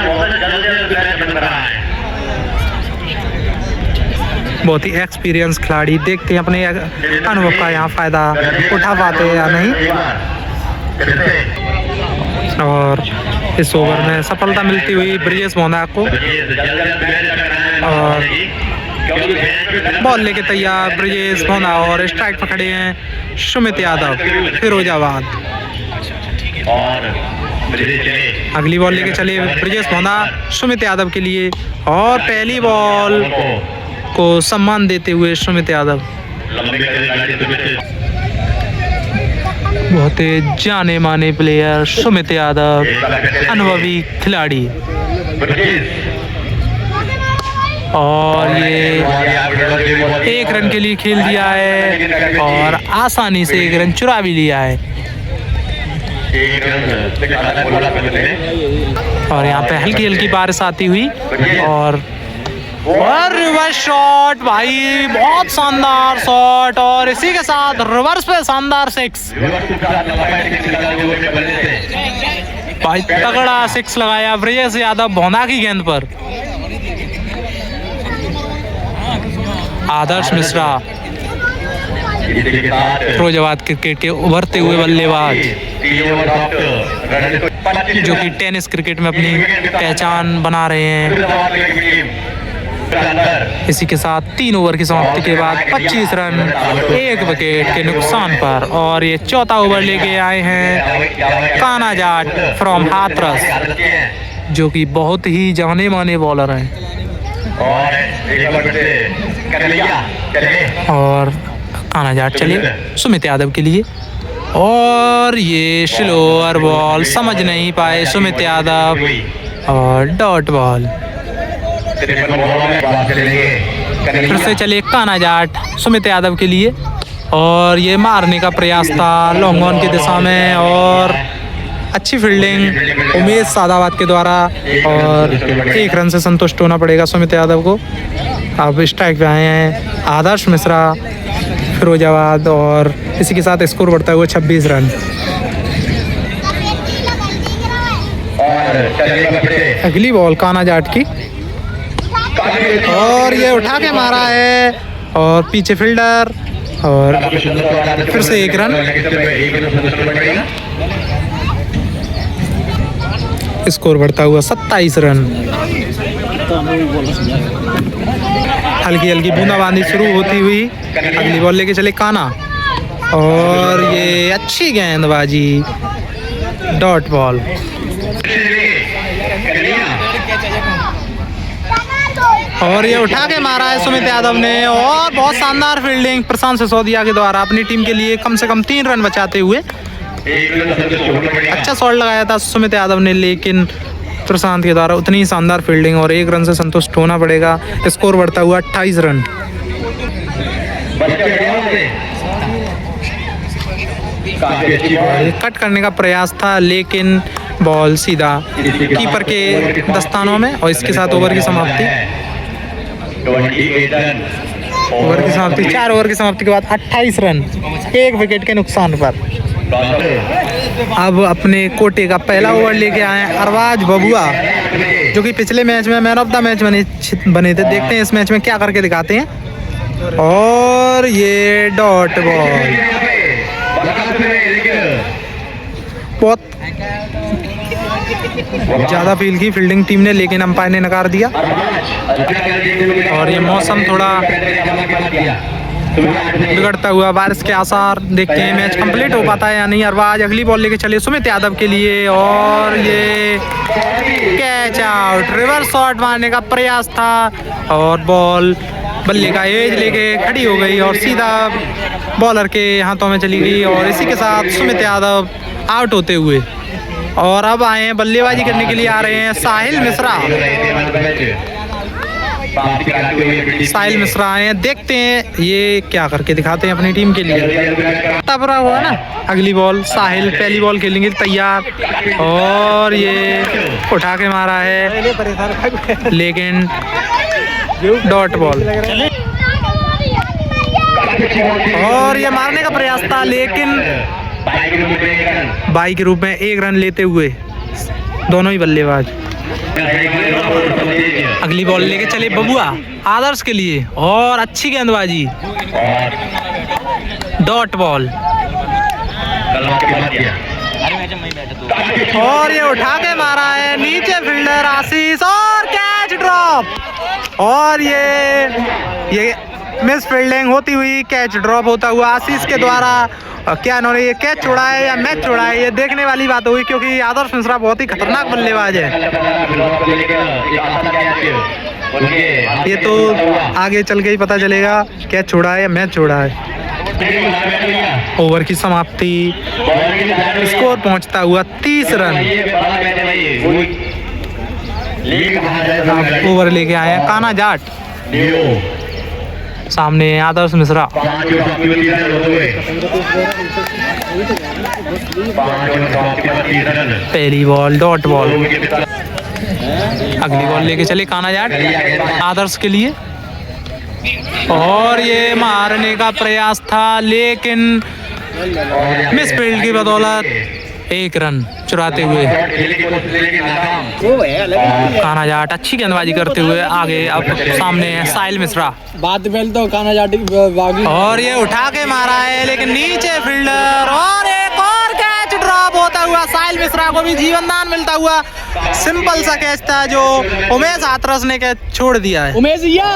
बहुत ही एक्सपीरियंस खिलाड़ी। देखते हैं अपने अनुभव का यहाँ फ़ायदा उठा पाते हैं या नहीं। और इस ओवर में सफलता मिलती हुई ब्रिजेश भोंदा को और बॉल लेके तैयार ब्रिजेश भोंदा और स्ट्राइक पकड़े हैं सुमित यादव फिरोजाबाद। अगली बॉल लेके चले ब्रिजेश भोंदा सुमित यादव के लिए और पहली बॉल को सम्मान देते हुए सुमित यादव। बहुत ही जाने माने प्लेयर सुमित यादव, अनुभवी खिलाड़ी। और ये 1 रन के लिए खेल दिया है और आसानी से 1 रन चुरा भी लिया है। और यहाँ पे हल्की हल्की बारिश आती हुई और रिवर्स शॉट, भाई बहुत शानदार शॉट, और इसी के साथ रिवर्स पे शानदार 6। भाई तगड़ा 6 लगाया ब्रजेश यादव भौंदा की गेंद पर। आदर्श मिश्रा फिरोजाबाद क्रिकेट के उभरते हुए बल्लेबाज, जो कि टेनिस क्रिकेट में अपनी पहचान बना रहे हैं। इसी के साथ 3 ओवर की समाप्ति के बाद 25 रन 1 विकेट के नुकसान पर। और ये चौथा ओवर लेके आए हैं कान्हा जाट फ्रॉम हाथरस, जो कि बहुत ही जाने माने बॉलर हैं। और कान्हा जाट चले सुमित यादव के लिए, और ये स्लोअर बॉल समझ नहीं पाए सुमित यादव और डॉट बॉल। फिर से चले कान्हा जाट सुमित यादव के लिए, और ये मारने का प्रयास था लॉन्ग ऑन की दिशा में, और अच्छी फील्डिंग उमेश सादाबाद के द्वारा, और 1 रन से संतुष्ट होना पड़ेगा सुमित यादव को। अब स्ट्राइक पे आए हैं आदर्श मिश्रा फिरोजाबाद, और इसी के साथ स्कोर बढ़ता हुआ 26 रन। अगली बॉल कान्हा जाट की, और ये उठा के मारा है, और पीछे फील्डर, और फिर से 1 रन। स्कोर बढ़ता हुआ 27 रन। हल्की हल्की बूंदाबांदी शुरू होती हुई, अगली बॉल लेके चले कान्हा, और ये अच्छी गेंदबाजी, डॉट बॉल। और ये उठा के मारा है सुमित यादव ने, और बहुत शानदार फील्डिंग प्रशांत सिसोदिया के द्वारा अपनी टीम के लिए कम से कम 3 रन बचाते हुए। अच्छा शॉट लगाया था सुमित यादव ने, लेकिन प्रशांत के द्वारा उतनी शानदार फील्डिंग, और 1 रन से संतुष्ट होना पड़ेगा। स्कोर बढ़ता हुआ 28 रन। कट करने का प्रयास था, लेकिन बॉल सीधा कीपर के दस्तानों में, और इसके साथ ओवर की समाप्ति। ओवर की समाप्ति 4 ओवर की समाप्ति के बाद 28 रन 1 विकेट के नुकसान पर। अब अपने कोटे का पहला ओवर लेके आए हैं अरबाज बबुआ, जो कि पिछले मैच में मैन ऑफ द मैच बने थे। देखते हैं इस मैच में क्या करके दिखाते हैं। और ये डॉट बॉल, बहुत ज़्यादा फील की फील्डिंग टीम ने, लेकिन अंपायर ने नकार दिया। और ये मौसम थोड़ा बिगड़ता हुआ, बारिश के आसार देखते हैं मैच कंप्लीट हो पाता है या नहीं। अरबाज अगली बॉल लेके चले सुमित यादव के लिए, और ये कैच आउट। रिवर्स शॉट मारने का प्रयास था, और बॉल बल्ले का एज लेके खड़ी हो गई और सीधा बॉलर के हाथों में चली गई, और इसी के साथ सुमित यादव आउट होते हुए। और अब आए हैं बल्लेबाजी करने के लिए आ रहे हैं साहिल मिश्रा। साहिल मिश्रा आए हैं, देखते हैं ये क्या करके दिखाते हैं अपनी टीम के लिए। तबरा हुआ ना, अगली बॉल साहिल पहली बॉल खेलेंगे तैयार, और ये उठा के मारा है, लेकिन डॉट बॉल। और ये मारने का प्रयास था, लेकिन बाई के रूप में 1 रन लेते हुए दोनों ही बल्लेबाज। अगली बॉल लेके चले बबुआ आदर्श के लिए, और अच्छी गेंदबाजी, डॉट बॉल। और ये उठा के मारा है, नीचे फील्डर आशीष, और कैच ड्रॉप। और ये मिस फील्डिंग होती हुई कैच ड्रॉप होता हुआ आशीष के द्वारा। क्या इन्होंने ये कैच छोड़ा है या मैच छोड़ा है, ये देखने वाली बात हुई, क्योंकि आदर्श मिश्रा बहुत ही खतरनाक बल्लेबाज है। ये तो आगे चल के ही पता चलेगा कैच छोड़ा है या मैच छोड़ा है। ओवर की समाप्ति, स्कोर पहुंचता हुआ 30 रन। ओवर लेके आए हैं कान्हा जाट, सामने आदर्श मिश्रा। पहली बॉल डॉट बॉल। अगली बॉल लेके चले कान्हा जाट आदर्श के लिए, और ये मारने का प्रयास था लेकिन मिस फील्ड की बदौलत 1 रन चुराते हुए कान्हा जाट अच्छी गेंदबाजी करते हुए आगे। अब सामने है साहिल मिश्रा, बात पहले तो कान्हा जाट बागी, और ये उठा के मारा है लेकिन नीचे फील्डर, और एक और कैच ड्रॉप होता हुआ। साहिल मिश्रा को भी जीवन दान मिलता हुआ। सिंपल सा कैच था जो उमेश हाथरस ने कैच छोड़ दिया है। उमेश भैया,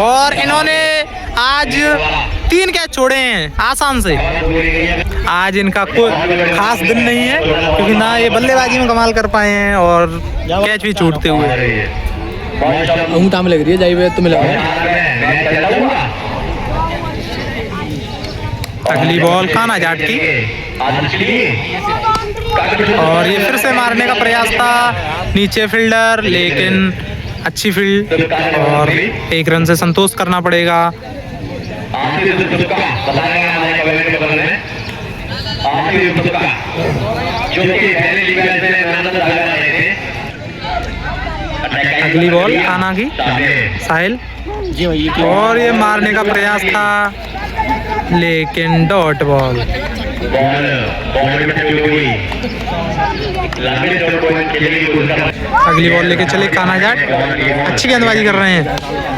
और इन्होंने आज 3 कैच छोड़े हैं आसान से। आज इनका कोई खास दिन नहीं है क्योंकि ना ये बल्लेबाजी में कमाल कर पाए हैं और कैच भी छूटते हुए। अंगूठा में लग रही है जाइए तुम्हें लग रहा है। अगली बॉल कान्हा जाट की, और ये फिर से मारने का प्रयास था, नीचे फील्डर लेकिन अच्छी फील्ड, और 1 रन से संतोष करना पड़ेगा। अगली बॉल कान्हा की, साहिल, और ये मारने का प्रयास था लेकिन डॉट बॉल। अगली बॉल लेके चले कान्हा जाट, अच्छी गेंदबाजी कर रहे हैं,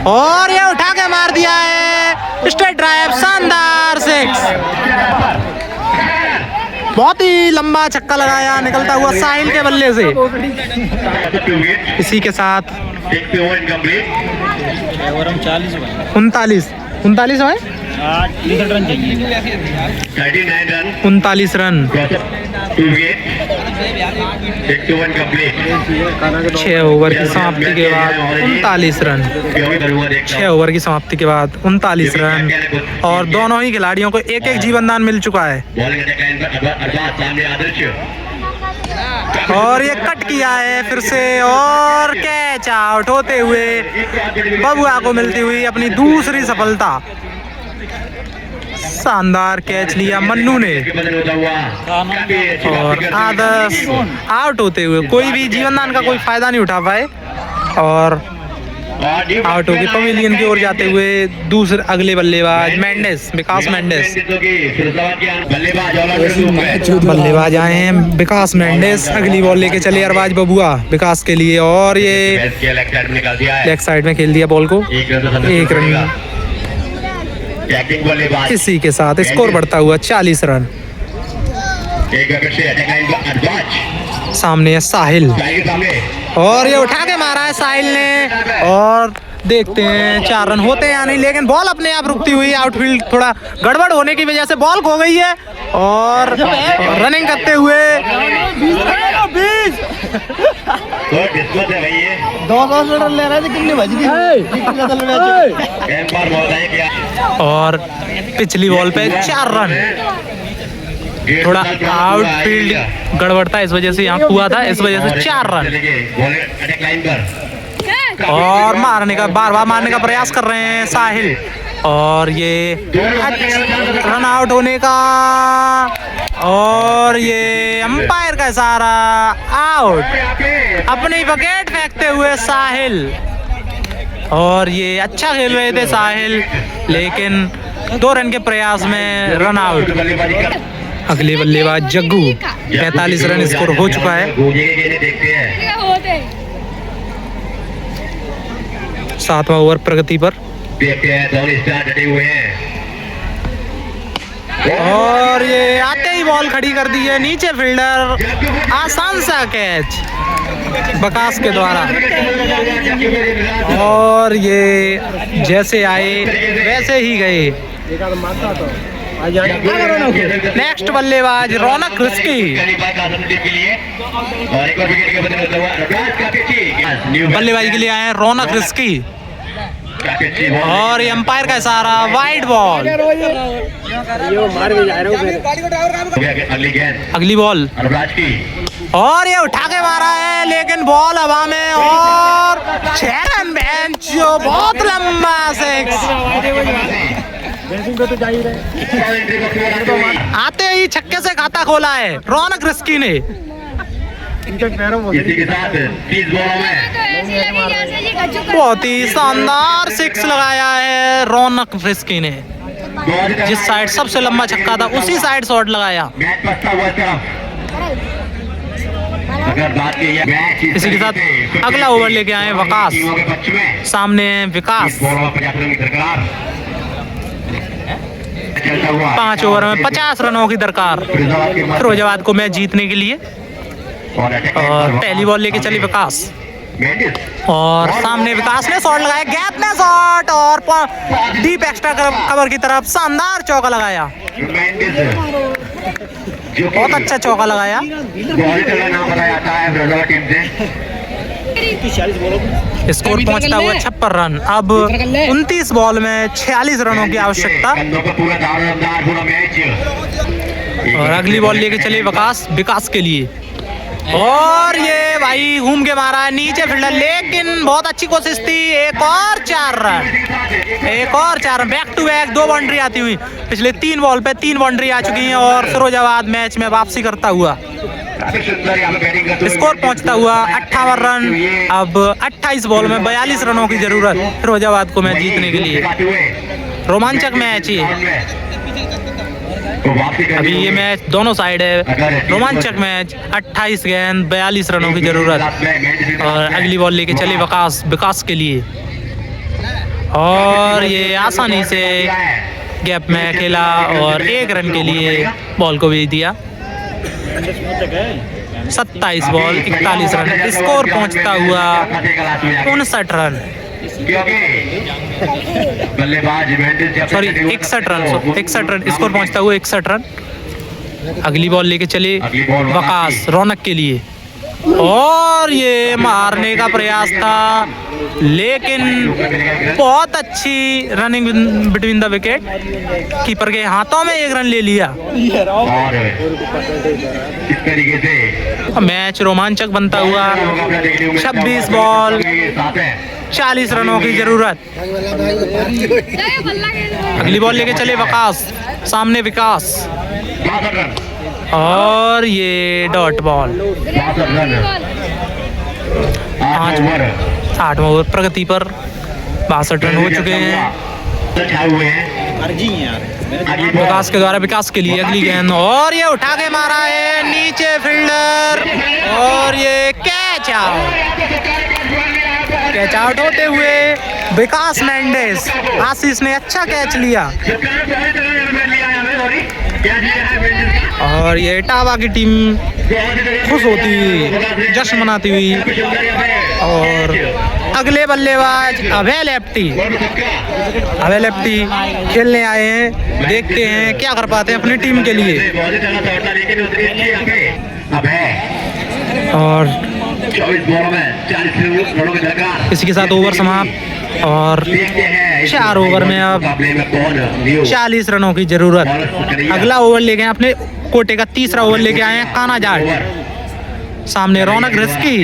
और ये उठा के मार दिया है स्ट्रेट ड्राइव, शानदार 6। बहुत ही लंबा छक्का लगाया निकलता हुआ साहिल के बल्ले से। इसी के साथ 39 है 39 रन, 6 ओवर की समाप्ति के बाद 39 रन, 6 ओवर की समाप्ति के बाद 39 रन, और दोनों ही खिलाड़ियों को 1-1 जीवन दान मिल चुका है। और ये कट किया है फिर से, और कैच आउट होते हुए बबुआ को मिलती हुई अपनी दूसरी सफलता। शानदार कैच लिया मन्नू ने, और आदर्श आउट होते हुए कोई भी जीवनदान का कोई फायदा नहीं उठा पाए, और आउट होके पवेलियन की ओर जाते हुए दूसरे अगले बल्लेबाज मेंडेस, विकास मेंडेस। बल्लेबाज आए हैं विकास मेंडेस। अगली बॉल लेके चले अरबाज बबुआ विकास के लिए, और ये लेग साइड में खेल दिया बॉल को, 1 रन। इसी के साथ स्कोर बढ़ता हुआ 40 रन। सामने है साहिल, और ये उठा के मारा है साहिल ने, और देखते हैं 4 रन होते हैं या नहीं, लेकिन बॉल अपने आप रुकती हुई। आउटफील्ड थोड़ा गड़बड़ होने की वजह से बॉल खो गई है, और रनिंग करते हुए 200 रन ले रहे थे, कितनी बज गई, और पिछली बॉल पे 4 रन। थोड़ा आउटफील्ड गड़बड़ था, इस वजह से यहाँ हुआ था, इस वजह से 4 रन। और मारने का बार मारने का प्रयास कर रहे हैं साहिल, और ये रन आउट होने का, और ये अंपायर का इशारा, आउट। अपनी विकेट फेंकते हुए साहिल, और ये अच्छा खेल रहे थे साहिल, लेकिन 2 रन के प्रयास में रन आउट। अगले बल्लेबाज जग्गू, 45 रन स्कोर हो चुका है। 7वां ओवर प्रगति पर, और ये आते ही बॉल खड़ी कर दी है, नीचे फील्डर, आसान सा कैच विकास के द्वारा, और ये जैसे आए वैसे ही गए। नेक्स्ट बल्लेबाज रौनक रिस्की, बल्लेबाजी के लिए आए हैं रौनक रिस्की। काफी अच्छी बॉल और ये अंपायर का इशारा, वाइड बॉल। अगली गेंद अगली बॉल अनुराज की और ये उठा के मारा है, लेकिन बॉल हवा में और 6 रन बेंच, जो बहुत लंबा सिक्स। आते ही छक्के से खाता खोला है रौनक रिस्की ने। इसी के साथ 30 बॉलों में बहुत ही शानदार सिक्स लगाया है रौनक रिस्की ने। जिस साइड सबसे लंबा छक्का था उसी साइड शॉट लगाया। मैच पछता हुआ इस तरफ। अगर बात की है मैच इसी के साथ अगला ओवर लेके आए वकास, टीमों के पक्ष में सामने विकास। 30 बॉलों में 50 रन की दरकार। चलता हुआ 5 ओवर में 50 रनों की दरकार फिरोजाबाद के फिरोजाबाद को मैच जीतने के लिए। और अटैक और पहली बॉल लेके चली विकास मेंडिस और सामने विकास ने शॉट लगाया, गैप में शॉट और डीप एक्स्ट्रा कवर की तरफ शानदार चौका लगाया। मेंडिस जो कि बहुत अच्छा चौका लगाया। बॉल का नाम बताया जाता है फिरोजाबाद टीम से। स्कोर पहुंचता हुआ 56 रन। अब 29 बॉल में 46 रनों की आवश्यकता। कंधों पर पूरा दारोमदार पूरा मैच। और अगली बॉल लेके चले विकास के लिए और ये भाई घूम के मारा है नीचे फील्डर, लेकिन बहुत अच्छी कोशिश थी। एक और 4 run, back to back 2 boundary आती हुई। पिछले 3 बॉल पे 3 बाउंड्री आ चुकी हैं और फिरोजाबाद मैच में वापसी करता हुआ। स्कोर पहुंचता हुआ 58 रन। अब 28 बॉल में 42 रनों की जरूरत फिरोजाबाद को मैच जीतने के लिए। रोमांचक मैच है अभी ये मैच, दोनों साइड है रोमांचक मैच। 28 गेंद 42 रनों की जरूरत। और अगली बॉल लेके चले विकास के लिए और ये आसानी से गैप में खेला और 1 रन के लिए बॉल को भेज दिया। 27 बॉल 41 रन। स्कोर पहुंचता हुआ 59 रन, सॉरी 61 रन। स्कोर पहुंचता हुआ 61 रन। अगली बॉल लेके चले वकास रौनक के लिए और ये मारने का प्रयास था, लेकिन बहुत अच्छी running between the wicket. Keeper के हाथों में 1 रन ले लिया। और इस तरीके से मैच रोमांचक बनता हुआ। 26 बॉल 40 रनों की जरूरत। अगली बॉल लेके चले वकास, सामने विकास 62 रन। और ये डॉट बॉल। 8 ओवर 8 ओवर प्रगति पर 62 रन हो चुके हैं विकास के द्वारा। विकास के लिए अगली गेंद और ये उठा के मारा है नीचे फील्डर और ये कैच आउट होते हुए विकास मेंडिस। आशीष ने अच्छा कैच लिया और ये इटावा की टीम खुश होती हुई, जश्न मनाती हुई। और अगले बल्लेबाज अभय लेफ्टी खेलने आए हैं। देखते हैं क्या कर पाते हैं अपनी टीम के लिए। और 24 बॉलों में 40 रनों की दरकार। इसी के साथ ओवर समाप्त और 4 ओवर में अब 40 रनों की जरूरत। अगला ओवर लेके अपने कोटे का 3रा ओवर लेके आए हैं काना जाट, सामने रौनक रिस्की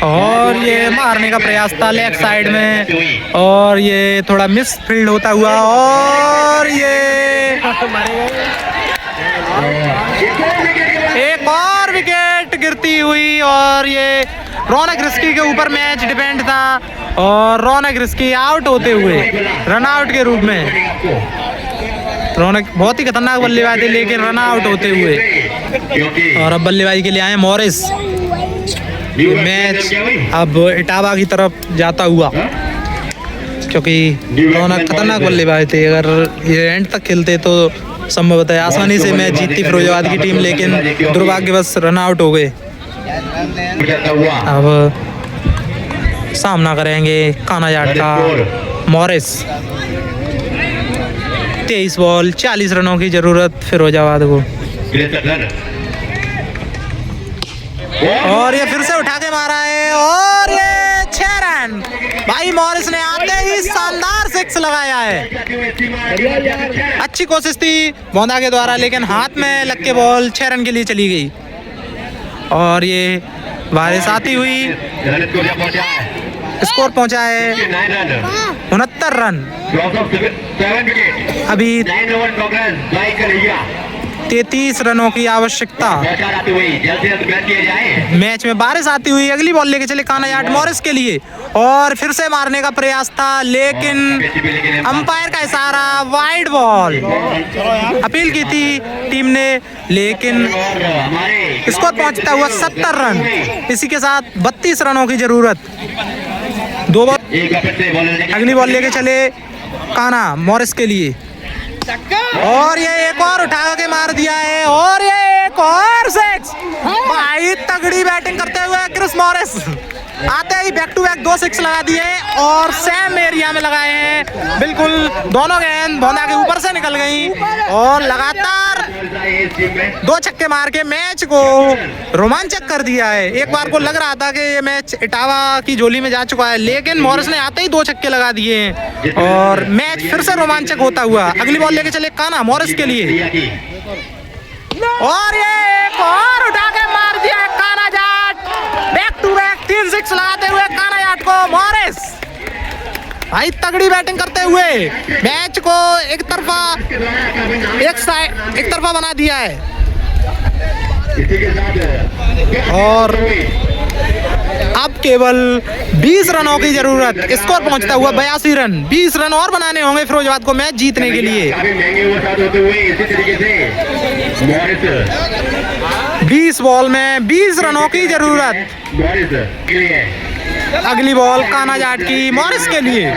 और ये मारने का प्रयास था लेग साइड में और ये थोड़ा मिस फील्ड होता हुआ और ये एक और विकेट गिरती हुई। और ये रौनक रिस्की के ऊपर मैच डिपेंड था और रौनक रिस्की आउट होते हुए रन आउट के रूप में। रौनक बहुत ही खतरनाक बल्लेबाज थे लेकिन रन आउट होते हुए। और अब बल्लेबाजी के लिए आए मॉरिस। मैच अब इटावा की तरफ जाता हुआ क्योंकि रौनक खतरनाक बल्लेबाज थे। अगर ये एंड तक खेलते तो संभवतः आसानी से मैच जीतती फिरोजाबाद की टीम, लेकिन दुर्भाग्यवश रन आउट हो गए। अब सामना करेंगे काना जाट का मॉरिस। 23 बॉल 40 रनों की जरूरत फिरोजाबाद को। और ये फिर से उठा के मारा है और ये 6 रन। रन। भाई मॉरिस ने आते ही शानदार सिक्स लगाया है। अच्छी कोशिश थी बोंदा के द्वारा, लेकिन हाथ में लग के बॉल 6 रन के लिए चली गई। और ये बारिश आती हुई स्कोर पहुंचा है 69 रन। अभी 33 रनों की आवश्यकता। मैच में बारिश आती हुई अगली बॉल लेके चले कान्हा जाट मॉरिस के लिए, और फिर से मारने का प्रयास था, लेकिन अंपायर का इशारा, वाइड बॉल। अपील की थी टीम ने, लेकिन स्कोर पहुंचता हुआ 70 रन। इसी के साथ 32 रनों की जरूरत। 2 बॉल अगली बॉल लेके चले कान्हा मॉरिस के लिए, और ये एक और उठा के मार दिया है, और ये एक और सिक्स। भाई तगड़ी बैटिंग करते हुए क्रिस मॉरिस आते ही बैक टू बैक 2 सिक्स लगा दिए, और सेम एरिया में लगाए हैं। बिल्कुल दोनों गेंद बोंदा के ऊपर से निकल गई, और लगातार 2 छक्के मार के मैच को रोमांचक कर दिया है। एक बार को लग रहा था कि ये मैच इटावा की झोली में जा चुका है, लेकिन मॉरिस ने आते ही 2 छक्के लगा दिए हैं, और मैच फिर से रोमांचक होता हुआ। अगली बॉल लेके चले कान्हा मॉरिस के लिए, और ये एक और उठा के मार दिया है Kanha Jat. Back to back 3 six लगाते हुए कान्हा जाट को मॉरिस भाई तगड़ी बैटिंग करते हुए मैच को एक तरफा बना दिया है। और अब केवल 20 रनों की जरूरत। स्कोर पहुंचता हुआ 82 रन। 20 रन और बनाने होंगे फिरोजाबाद को मैच जीतने के लिए। 20 बॉल में 20 रनों की जरूरत। अगली बॉल कान्हा जाट की मॉरिस के लिए,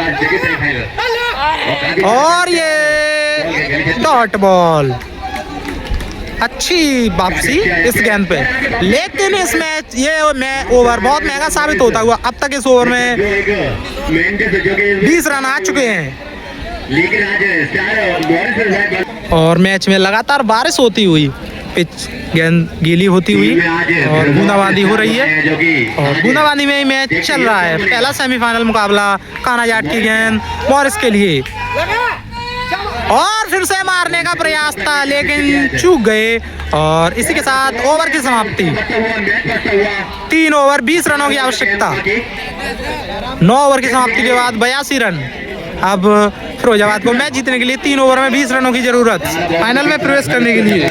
और ये डॉट बॉल। अच्छी वापसी इस गेंद पे, लेकिन इस मैच ये ओवर बहुत महंगा साबित होता हुआ। अब तक इस ओवर में 20 रन आ चुके हैं, और मैच में लगातार बारिश होती हुई, पिच गेंद गीली होती हुई, और बूंदाबांदी हो रही है, और बूंदाबांदी में ही मैच चल रहा है। पहला सेमीफाइनल मुकाबला कान्हा जाट की गेंद मॉरिस के लिए, और फिर से मारने का प्रयास था, लेकिन चूक गए। और इसी के साथ ओवर की समाप्ति। 3 ओवर 20 रनों की आवश्यकता। 9 ओवर की समाप्ति के बाद 82 रन। अब फिरोजाबाद को मैच जीतने के लिए 3 ओवर में 20 रनों की जरूरत फाइनल में प्रवेश करने के लिए।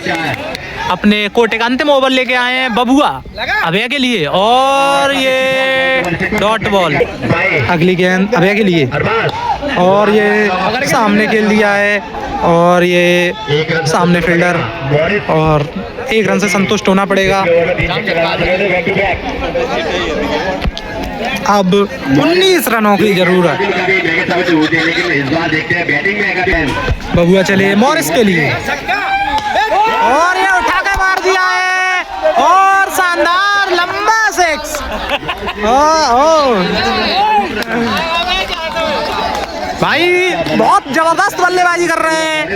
अपने कोटे का अंतिम ओवर लेके आए हैं बबुआ अभय के लिए, और ये डॉट बॉल। अगली गेंद अभय के लिए, और ये सामने खेल दिया है, और ये सामने फील्डर, और 1 रन से संतुष्ट होना पड़ेगा। अब 19 रनों की जरूरत। बबुआ चले मॉरिस के लिए, और ये उठा के मार दिया है, और शानदार लंबा सिक्स। भाई बहुत जबरदस्त बल्लेबाजी कर रहे हैं।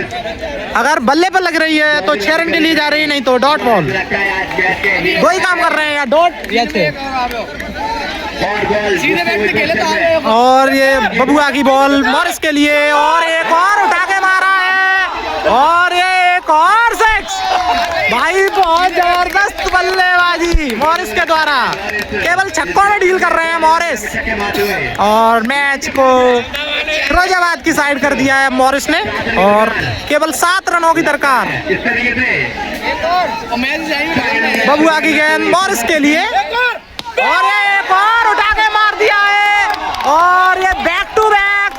अगर बल्ले पर लग रही है तो 6 रन के लिए जा रही, नहीं तो डॉट बॉल। 2 ही काम कर रहे हैं, या डॉट या 6। और ये बबुआ की बॉल मॉरिस के लिए, और एक और उठा के मारा है, और ये एक और सिक्स। भाई बहुत जबरदस्त बल्लेबाजी मॉरिस के द्वारा। केवल छक्कों में डील कर रहे हैं मॉरिस, और मैच को फिरोजाबाद की साइड कर दिया है मॉरिस ने, और केवल 7 रनों की दरकार। बबुआ की गेंद मॉरिस के लिए, और ये एक और उठा के मार दिया है, और ये बैक टू बैक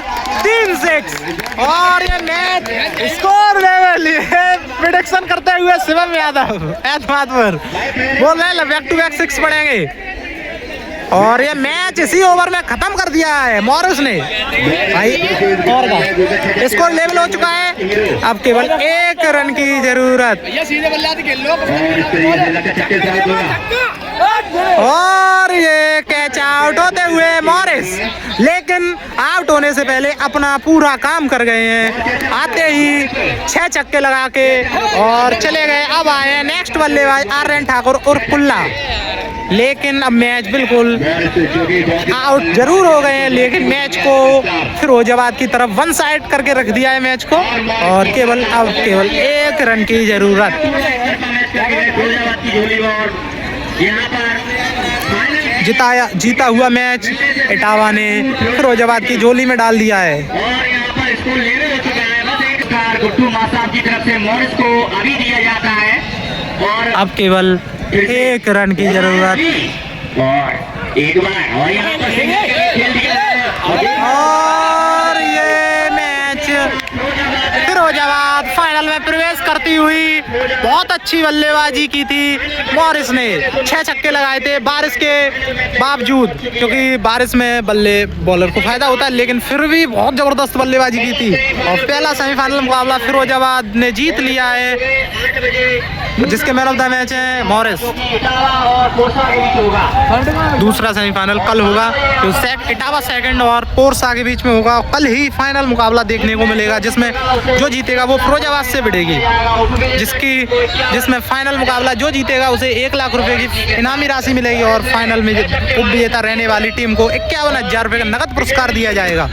3 सिक्स। और ये मैच स्कोर लेवल प्रेडिक्शन करते हुए शिवम यादव एतमाद पर बोल रहे हैं बैक टू बैक 6 पड़ेंगे, और ये मैच इसी ओवर में खत्म कर दिया है मॉरिस ने। भाई और स्कोर लेवल हो चुका है, अब केवल 1 रन की जरूरत। और ये कैच आउट होते हुए मॉरिस, लेकिन आउट होने से पहले अपना पूरा काम कर गए हैं। आते ही 6 छक्के लगा के और चले गए। अब आए नेक्स्ट बल्लेबाज आर्यन ठाकुर और कुल्ला। लेकिन अब मैच बिल्कुल आउट जरूर हो गए हैं, लेकिन मैच को फिरोजाबाद की तरफ वन साइड करके रख दिया है मैच को, और केवल अब केवल 1 रन की जरूरत। जीता हुआ मैच इटावा ने फिरोजाबाद की झोली में डाल दिया है। और यहाँ पर स्कोर लेने हो चुका है, बस एक स्टार गुट्टू मासाब की तरफ से मॉरिस को अभी दिया जाता है, और अब केवल 1 रन की जरूरत, और एक बार और यहाँ पर खेल दिया और ये मैच फिरोजाबाद फाइनल में प्रवेश करती हुई बहुत अच्छी बल्लेबाजी की थी। मॉरिस ने 6 छक्के लगाए थे बारिश के बावजूद, क्योंकि बारिश में बल्ले बॉलर को फायदा होता है, लेकिन फिर भी बहुत जबरदस्त बल्लेबाजी की थी। और पहला सेमीफाइनल मुकाबला फिरोजाबाद ने जीत लिया है, जिसके मैन ऑफ द मैच है मॉरिस। दूसरा सेमीफाइनल कल होगा, जो इटावा सेकंड और पोरसा के बीच में होगा। कल ही फाइनल मुकाबला देखने को मिलेगा, जिसमें जो जीतेगा वो फिरोजाबाद से भिड़ेगी, जिसमें फाइनल मुकाबला जो जीतेगा उसे 1 लाख रुपए की इनामी राशि मिलेगी, और फाइनल में उपविजेता रहने वाली टीम को 51,000 रुपए का नगद पुरस्कार दिया जाएगा।